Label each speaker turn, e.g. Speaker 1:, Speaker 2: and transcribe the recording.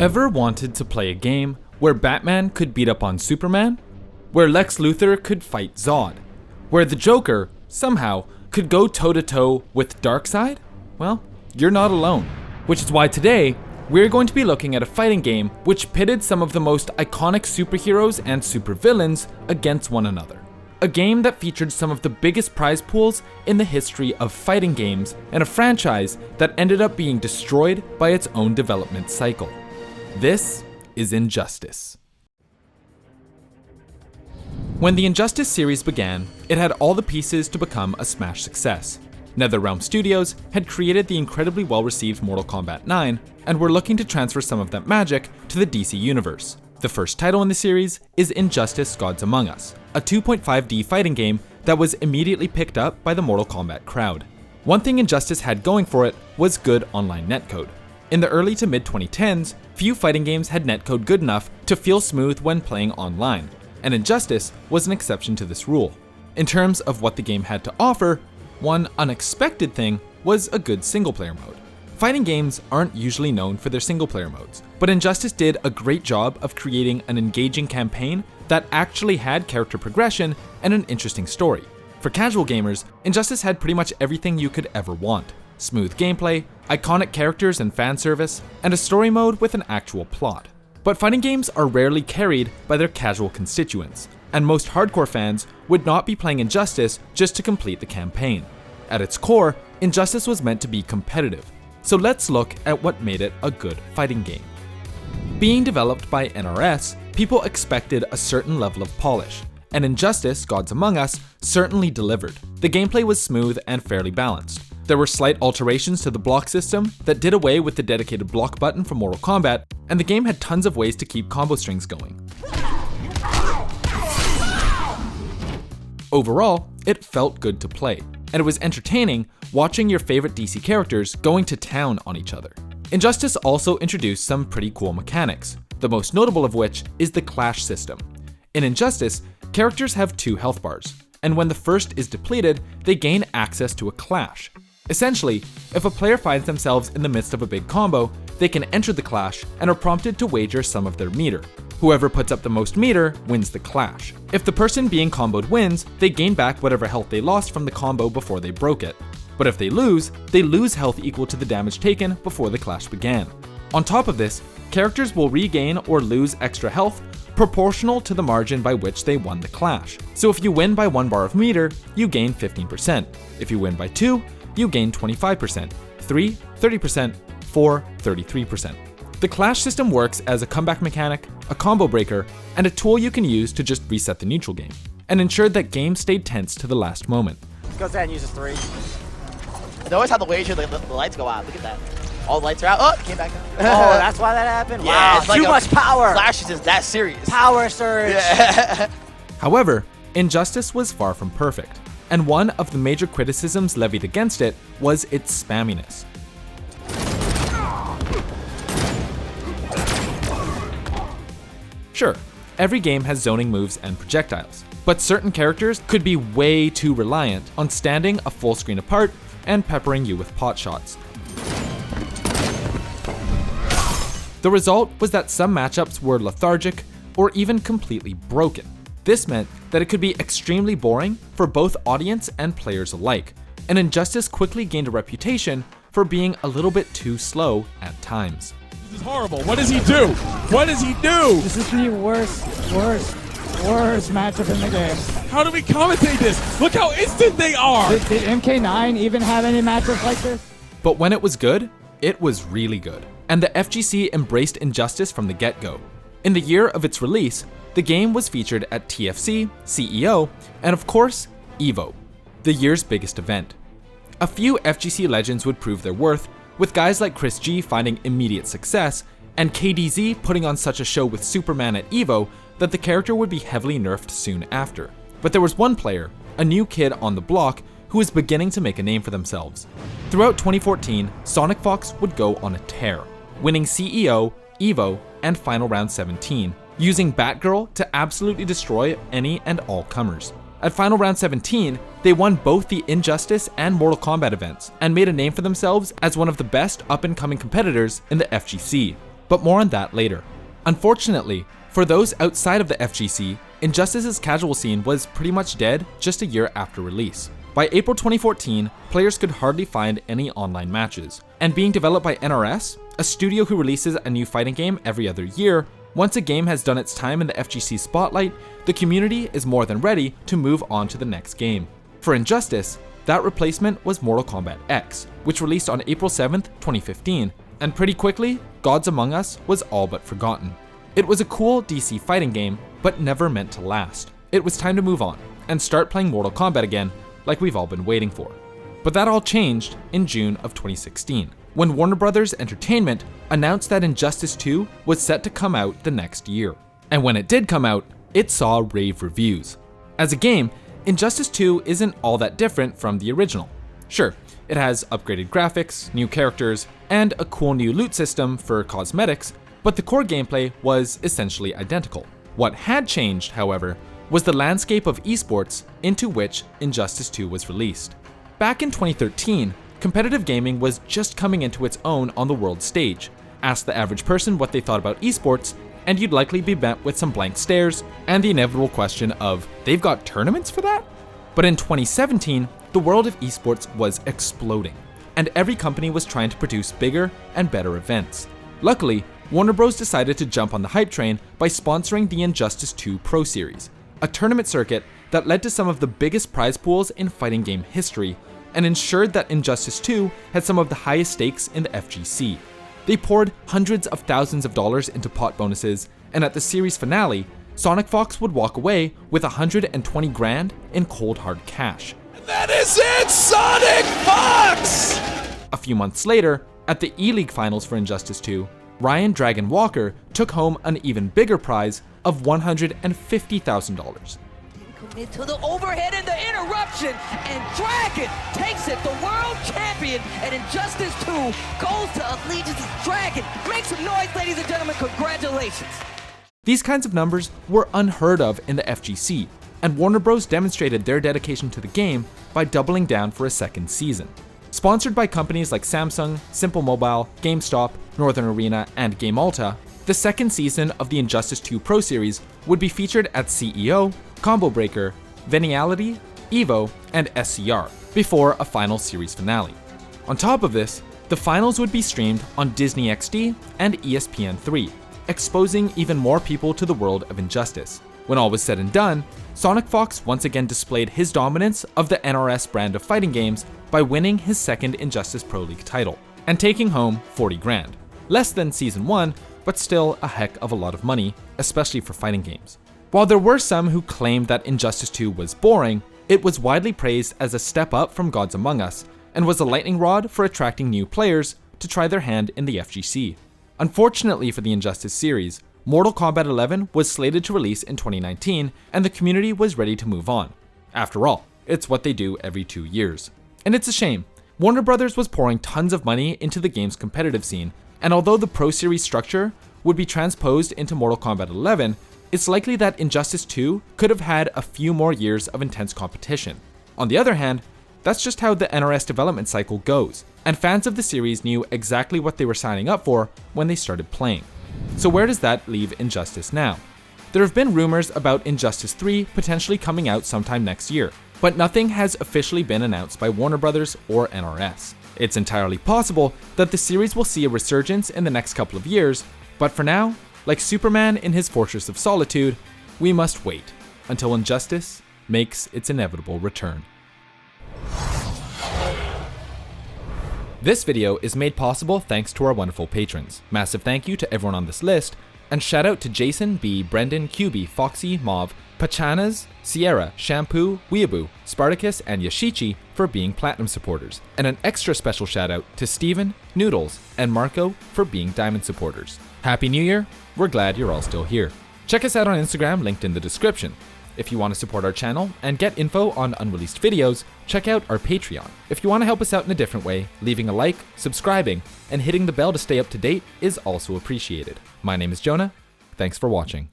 Speaker 1: Ever wanted to play a game where Batman could beat up on Superman? Where Lex Luthor could fight Zod? Where the Joker, somehow, could go toe-to-toe with Darkseid? Well, you're not alone. Which is why today, we're going to be looking at a fighting game which pitted some of the most iconic superheroes and supervillains against one another. A game that featured some of the biggest prize pools in the history of fighting games, and a franchise that ended up being destroyed by its own development cycle. This is Injustice. When the Injustice series began, it had all the pieces to become a smash success. NetherRealm Studios had created the incredibly well-received Mortal Kombat 9, and were looking to transfer some of that magic to the DC universe. The first title in the series is Injustice: Gods Among Us, a 2.5D fighting game that was immediately picked up by the Mortal Kombat crowd. One thing Injustice had going for it was good online netcode. In the early to mid-2010s, few fighting games had netcode good enough to feel smooth when playing online, and Injustice was an exception to this rule. In terms of what the game had to offer, one unexpected thing was a good single-player mode. Fighting games aren't usually known for their single-player modes, but Injustice did a great job of creating an engaging campaign that actually had character progression and an interesting story. For casual gamers, Injustice had pretty much everything you could ever want. Smooth gameplay, iconic characters and fan service, and a story mode with an actual plot. But fighting games are rarely carried by their casual constituents, and most hardcore fans would not be playing Injustice just to complete the campaign. At its core, Injustice was meant to be competitive, so let's look at what made it a good fighting game. Being developed by NRS, people expected a certain level of polish, and Injustice: Gods Among Us certainly delivered. The gameplay was smooth and fairly balanced. There were slight alterations to the block system that did away with the dedicated block button from Mortal Kombat, and the game had tons of ways to keep combo strings going. Overall, it felt good to play, and it was entertaining watching your favorite DC characters going to town on each other. Injustice also introduced some pretty cool mechanics, the most notable of which is the clash system. In Injustice, characters have 2 health bars, and when the first is depleted, they gain access to a clash. Essentially, if a player finds themselves in the midst of a big combo, they can enter the clash and are prompted to wager some of their meter. Whoever puts up the most meter wins the clash. If the person being comboed wins, they gain back whatever health they lost from the combo before they broke it. But if they lose health equal to the damage taken before the clash began. On top of this, characters will regain or lose extra health proportional to the margin by which they won the clash. So if you win by 1 bar of meter, you gain 15%. If you win by 2, you gain 25%, 3, 30%, 4, 33%. The clash system works as a comeback mechanic, a combo breaker, and a tool you can use to just reset the neutral game, and ensured that games stayed tense to the last moment.
Speaker 2: Goes ahead and uses 3. They always have the wager the lights go out. Look at that. All the lights are out. Oh, it came back up.
Speaker 3: Oh, that's why that happened?
Speaker 2: Yeah,
Speaker 3: wow,
Speaker 2: it's like
Speaker 3: too much power.
Speaker 2: Clash is just that serious.
Speaker 3: Power surge.
Speaker 2: Yeah.
Speaker 1: However, Injustice was far from perfect, and one of the major criticisms levied against it was its spamminess. Sure, every game has zoning moves and projectiles, but certain characters could be way too reliant on standing a full screen apart and peppering you with pot shots. The result was that some matchups were lethargic or even completely broken. This meant that it could be extremely boring for both audience and players alike, and Injustice quickly gained a reputation for being a little bit too slow at times.
Speaker 4: This is horrible. What does he do? What does he do?
Speaker 5: This is the worst matchup in the game.
Speaker 4: How do we commentate this? Look how instant they are!
Speaker 5: Did MK9 even have any matchups like this?
Speaker 1: But when it was good, it was really good, and the FGC embraced Injustice from the get-go. In the year of its release, the game was featured at TFC, CEO, and of course, EVO, the year's biggest event. A few FGC legends would prove their worth, with guys like Chris G finding immediate success, and KDZ putting on such a show with Superman at EVO that the character would be heavily nerfed soon after. But there was one player, a new kid on the block, who was beginning to make a name for themselves. Throughout 2014, Sonic Fox would go on a tear, winning CEO, EVO, and Final Round 17, using Batgirl to absolutely destroy any and all comers. At Final Round 17, they won both the Injustice and Mortal Kombat events, and made a name for themselves as one of the best up-and-coming competitors in the FGC. but more on that later. Unfortunately, for those outside of the FGC, Injustice's casual scene was pretty much dead just a year after release. By April 2014, players could hardly find any online matches, and being developed by NRS, a studio who releases a new fighting game every other year, once a game has done its time in the FGC spotlight, the community is more than ready to move on to the next game. For Injustice, that replacement was Mortal Kombat X, which released on April 7th, 2015, and pretty quickly, Gods Among Us was all but forgotten. It was a cool DC fighting game, but never meant to last. It was time to move on, and start playing Mortal Kombat again, like we've all been waiting for. But that all changed in June of 2016, when Warner Bros. Entertainment announced that Injustice 2 was set to come out the next year. And when it did come out, it saw rave reviews. As a game, Injustice 2 isn't all that different from the original. Sure, it has upgraded graphics, new characters, and a cool new loot system for cosmetics, but the core gameplay was essentially identical. What had changed, however, was the landscape of esports into which Injustice 2 was released. Back in 2013, competitive gaming was just coming into its own on the world stage. Ask the average person what they thought about esports, and you'd likely be met with some blank stares and the inevitable question of, they've got tournaments for that? But in 2017, the world of esports was exploding, and every company was trying to produce bigger and better events. Luckily, Warner Bros. Decided to jump on the hype train by sponsoring the Injustice 2 Pro Series, a tournament circuit that led to some of the biggest prize pools in fighting game history, and ensured that Injustice 2 had some of the highest stakes in the FGC. They poured hundreds of thousands of dollars into pot bonuses, and at the series finale, Sonic Fox would walk away with 120 grand in cold hard cash.
Speaker 4: That is it, Sonic Fox!
Speaker 1: A few months later, at the E-League finals for Injustice 2, Ryan Dragon Walker took home an even bigger prize of $150,000.
Speaker 6: Commit to the overhead and the interruption, and Dragon takes it. The world champion at Injustice 2 goes to Allegiance's Dragon. Make some noise, ladies and gentlemen. Congratulations.
Speaker 1: These kinds of numbers were unheard of in the FGC, and Warner Bros. Demonstrated their dedication to the game by doubling down for a second season. Sponsored by companies like Samsung, Simple Mobile, GameStop, Northern Arena, and Game Alta, the second season of the Injustice 2 Pro Series would be featured at CEO, Combo Breaker, Veniality, EVO, and SCR, before a final series finale. On top of this, the finals would be streamed on Disney XD and ESPN3, exposing even more people to the world of Injustice. When all was said and done, Sonic Fox once again displayed his dominance of the NRS brand of fighting games by winning his second Injustice Pro League title, and taking home 40 grand. Less than Season 1, but still a heck of a lot of money, especially for fighting games. While there were some who claimed that Injustice 2 was boring, it was widely praised as a step up from Gods Among Us, and was a lightning rod for attracting new players to try their hand in the FGC. Unfortunately for the Injustice series, Mortal Kombat 11 was slated to release in 2019, and the community was ready to move on. After all, it's what they do every 2 years. And it's a shame. Warner Bros. Was pouring tons of money into the game's competitive scene, and although the Pro Series structure would be transposed into Mortal Kombat 11, it's likely that Injustice 2 could have had a few more years of intense competition. On the other hand, that's just how the NRS development cycle goes, and fans of the series knew exactly what they were signing up for when they started playing. So where does that leave Injustice now? There have been rumors about Injustice 3 potentially coming out sometime next year, but nothing has officially been announced by Warner Bros. Or NRS. It's entirely possible that the series will see a resurgence in the next couple of years, but for now, like Superman in his Fortress of Solitude, we must wait until Injustice makes its inevitable return. This video is made possible thanks to our wonderful patrons. Massive thank you to everyone on this list, and shout out to Jason, B, Brendan, QB, Foxy, Mauve, Pachanas, Sierra, Shampoo, Weeaboo, Spartacus, and Yashichi for being platinum supporters, and an extra special shout out to Steven, Noodles, and Marco for being diamond supporters. Happy New Year! We're glad you're all still here. Check us out on Instagram, linked in the description. If you want to support our channel and get info on unreleased videos, check out our Patreon. If you want to help us out in a different way, leaving a like, subscribing, and hitting the bell to stay up to date is also appreciated. My name is Jonah. Thanks for watching.